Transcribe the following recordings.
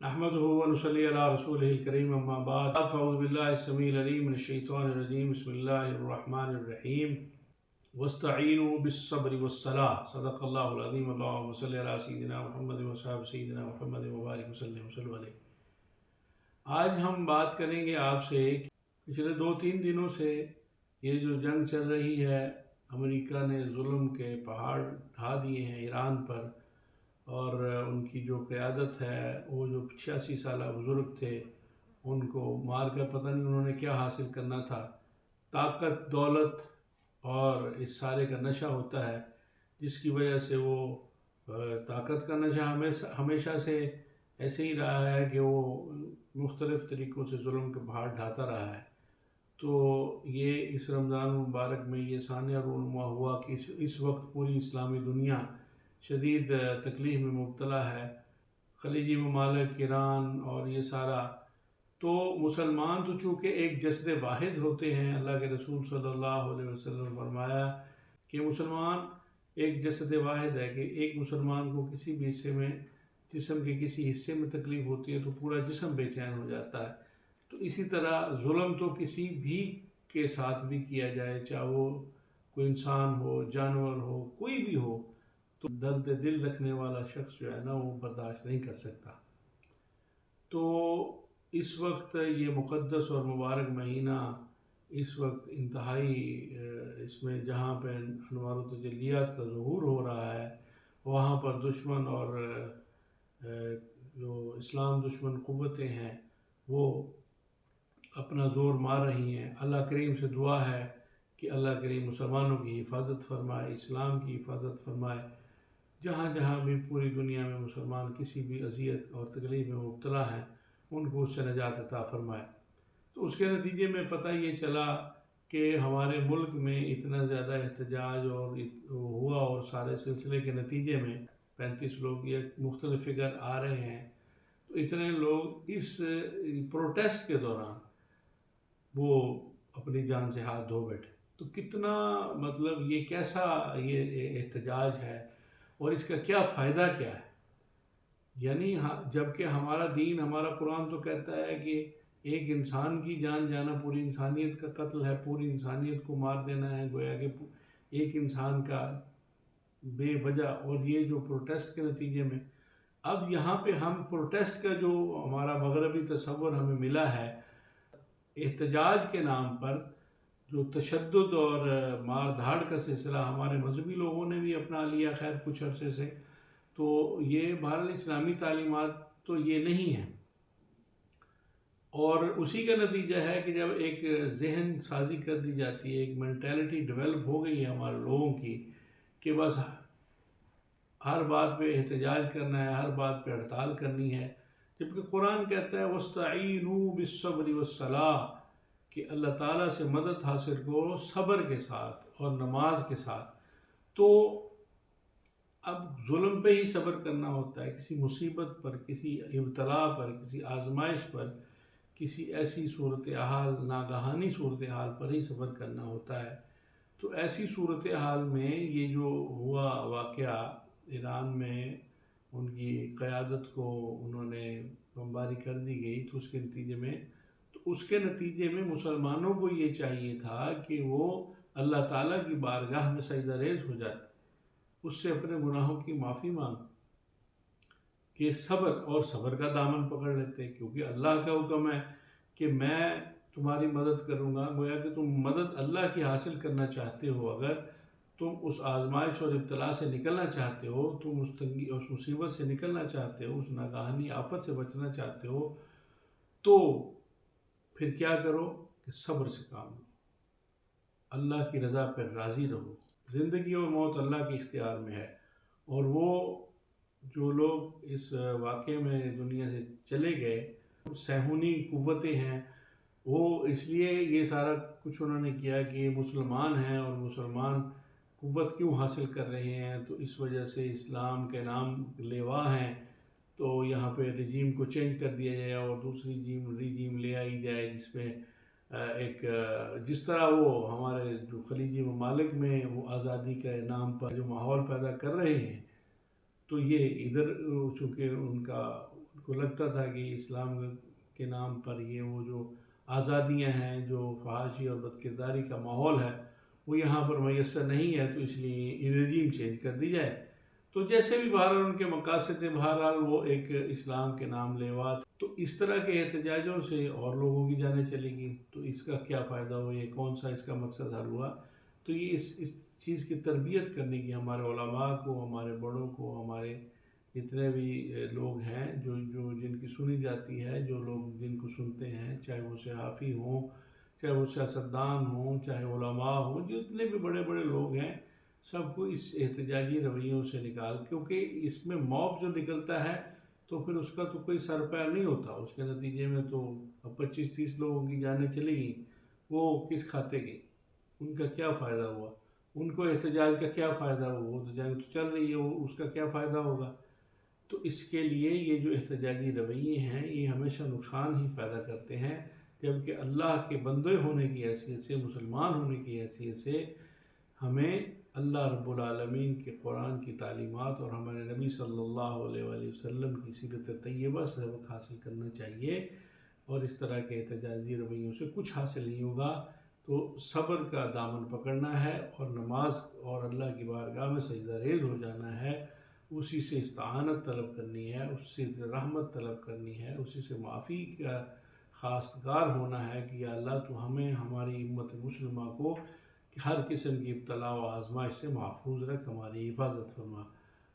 نحمده ونصلي على رسوله الكريم أما بعد فأعوذ بالله السميع العليم من الشيطان الرجيم بسم الله الرحمن الرحيم واستعينوا بالصبر والصلاة صدق الله العظيم اللهم صل على سيدنا محمد وصحبه سيدنا محمد وبارك وسلم وصلوا علیہ۔ آج ہم بات کریں گے آپ سے پچھلے 2-3 دنوں سے یہ جو جنگ چل رہی ہے، امریکہ نے ظلم کے پہاڑ ڈھا دیے ہیں ایران پر، اور ان کی جو قیادت ہے وہ جو 86 سالہ بزرگ تھے ان کو مار کر پتہ نہیں انہوں نے کیا حاصل کرنا تھا۔ طاقت، دولت اور اس سارے کا نشہ ہوتا ہے جس کی وجہ سے وہ طاقت کا نشہ ہمیشہ سے ایسے ہی رہا ہے کہ وہ مختلف طریقوں سے ظلم کے پہاڑ ڈھاتا رہا ہے۔ تو یہ اس رمضان المبارک میں یہ ثانیہ رونما ہوا کہ اس وقت پوری اسلامی دنیا شدید تکلیف میں مبتلا ہے، خلیجی ممالک، ایران اور یہ سارا۔ تو مسلمان تو چونکہ ایک جسد واحد ہوتے ہیں، اللہ کے رسول صلی اللہ علیہ وسلم نے فرمایا کہ مسلمان ایک جسد واحد ہے، کہ ایک مسلمان کو کسی بھی حصے میں، جسم کے کسی حصے میں تکلیف ہوتی ہے تو پورا جسم بے چین ہو جاتا ہے۔ تو اسی طرح ظلم تو کسی بھی کے ساتھ بھی کیا جائے، چاہے وہ کوئی انسان ہو، جانور ہو، کوئی بھی ہو، تو درد دل رکھنے والا شخص جو ہے نا وہ برداشت نہیں کر سکتا۔ تو اس وقت یہ مقدس اور مبارک مہینہ اس وقت انتہائی اس میں جہاں پہ انوار و تجلیات کا ظہور ہو رہا ہے، وہاں پر دشمن اور جو اسلام دشمن قوتیں ہیں وہ اپنا زور مار رہی ہیں۔ اللہ کریم سے دعا ہے کہ اللہ کریم مسلمانوں کی حفاظت فرمائے، اسلام کی حفاظت فرمائے، جہاں جہاں بھی پوری دنیا میں مسلمان کسی بھی اذیت اور تکلیف میں مبتلا ہیں ان کو اس سے نجات عطا فرمائے۔ تو اس کے نتیجے میں پتہ یہ چلا کہ ہمارے ملک میں اتنا زیادہ احتجاج اور ہوا، اور سارے سلسلے کے نتیجے میں 35 لوگ یہ مختلف فگر آ رہے ہیں، تو اتنے لوگ اس پروٹیسٹ کے دوران وہ اپنی جان سے ہاتھ دھو بیٹھے۔ تو کتنا مطلب یہ کیسا یہ احتجاج ہے اور اس کا کیا فائدہ کیا ہے؟ یعنی جبکہ ہمارا دین، ہمارا قرآن تو کہتا ہے کہ ایک انسان کی جان جانا پوری انسانیت کا قتل ہے، پوری انسانیت کو مار دینا ہے، گویا کہ ایک انسان کا بے وجہ۔ اور یہ جو پروٹیسٹ کے نتیجے میں اب یہاں پہ ہم پروٹیسٹ کا جو ہمارا مغربی تصور ہمیں ملا ہے، احتجاج کے نام پر جو تشدد اور مار دھاڑ کا سلسلہ ہمارے مذہبی لوگوں نے بھی اپنا لیا خیر کچھ عرصے سے، تو یہ بہرحال اسلامی تعلیمات تو یہ نہیں ہے۔ اور اسی کا نتیجہ ہے کہ جب ایک ذہن سازی کر دی جاتی ہے، ایک مینٹیلٹی ڈیولپ ہو گئی ہے ہمارے لوگوں کی کہ بس ہر بات پہ احتجاج کرنا ہے، ہر بات پہ ہڑتال کرنی ہے، جبکہ قرآن کہتا ہے وَاسْتَعِینُوا بِالصَّبْرِ وَالصَّلَاةِ کہ اللہ تعالیٰ سے مدد حاصل کرو صبر کے ساتھ اور نماز کے ساتھ۔ تو اب ظلم پہ ہی صبر کرنا ہوتا ہے، کسی مصیبت پر، کسی ابتلا پر، کسی آزمائش پر، کسی ایسی صورتحال، ناگہانی صورتحال پر ہی صبر کرنا ہوتا ہے۔ تو ایسی صورتحال میں یہ جو ہوا واقعہ ایران میں، ان کی قیادت کو انہوں نے بمباری کر دی گئی، تو اس کے نتیجے میں مسلمانوں کو یہ چاہیے تھا کہ وہ اللہ تعالیٰ کی بارگاہ میں سجدہ ریز ہو جاتے، اس سے اپنے گناہوں کی معافی مانگ کہ صبر کا دامن پکڑ لیتے، کیونکہ اللہ کا حکم ہے کہ میں تمہاری مدد کروں گا۔ گویا کہ تم مدد اللہ کی حاصل کرنا چاہتے ہو، اگر تم اس آزمائش اور ابتلا سے نکلنا چاہتے ہو، تم اس مصیبت سے نکلنا چاہتے ہو، اس ناگہانی آفت سے بچنا چاہتے ہو، تو پھر کیا کرو کہ صبر سے کام لو، اللہ کی رضا پر راضی رہو۔ زندگی اور موت اللہ کے اختیار میں ہے، اور وہ جو لوگ اس واقعے میں دنیا سے چلے گئے، صہیونی قوتیں ہیں، وہ اس لیے یہ سارا کچھ انہوں نے کیا کہ یہ مسلمان ہیں اور مسلمان قوت کیوں حاصل کر رہے ہیں، تو اس وجہ سے اسلام کے نام لیوا ہیں، تو یہاں پہ رجیم کو چینج کر دیا جائے اور دوسری رجیم لے آئی جائے، جس میں ایک جس طرح وہ ہمارے جو خلیجی ممالک میں وہ آزادی کے نام پر جو ماحول پیدا کر رہے ہیں، تو یہ ادھر چونکہ ان کو لگتا تھا کہ اسلام کے نام پر یہ وہ جو آزادیاں ہیں، جو فحاشی اور بدکرداری کا ماحول ہے وہ یہاں پر میسر نہیں ہے، تو اس لیے یہ رجیم چینج کر دی جائے۔ تو جیسے بھی بہرحال ان کے مقاصد تھے، بہرحال وہ ایک اسلام کے نام لیوا تھے۔ تو اس طرح کے احتجاجوں سے اور لوگوں کی جانیں چلے گی، تو اس کا کیا فائدہ ہوا، یہ کون سا اس کا مقصد حل ہوا؟ تو یہ اس چیز کی تربیت کرنے کی ہمارے علماء کو، ہمارے بڑوں کو، ہمارے جتنے بھی لوگ ہیں جو جن کی سنی جاتی ہے، جو لوگ جن کو سنتے ہیں، چاہے وہ صحافی ہوں، چاہے وہ سیاستدان ہوں، چاہے علماء ہوں، جتنے بھی بڑے بڑے لوگ ہیں، سب کو اس احتجاجی رویوں سے نکال، کیونکہ اس میں موب جو نکلتا ہے تو پھر اس کا تو کوئی سر پیر نہیں ہوتا، اس کے نتیجے میں تو اب 25-30 لوگوں کی جانیں چلی گئیں، وہ کس کھاتے گئی؟ ان کا کیا فائدہ ہوا؟ ان کو احتجاج کا کیا فائدہ ہوا؟ وہ تو جنگ تو چل رہی ہے، وہ اس کا کیا فائدہ ہوگا؟ تو اس کے لیے یہ جو احتجاجی رویے ہیں یہ ہمیشہ نقصان ہی پیدا کرتے ہیں، جبکہ اللہ کے بندے ہونے کی حیثیت سے، مسلمان ہونے کی حیثیت سے ہمیں اللہ رب العالمین کے قرآن کی تعلیمات اور ہمارے نبی صلی اللہ علیہ وآلہ وسلم کی سیرت طیبہ سے سبق حاصل کرنا چاہیے، اور اس طرح کے احتجاجی رویوں سے کچھ حاصل نہیں ہوگا۔ تو صبر کا دامن پکڑنا ہے اور نماز اور اللہ کی بارگاہ میں سجدہ ریز ہو جانا ہے، اسی سے استعانت طلب کرنی ہے، اس سے رحمت طلب کرنی ہے، اسی سے معافی کا خواستگار ہونا ہے کہ یا اللہ تو ہمیں، ہماری امت مسلمہ کو ہر قسم کی ابتلا و آزمائش سے محفوظ رکھ، ہماری حفاظت فرما۔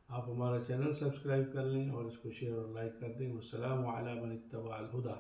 آپ ہمارا چینل سبسکرائب کر لیں اور اس کو شیئر اور لائک کر دیں۔ والسلام علی من اتبع الہدی۔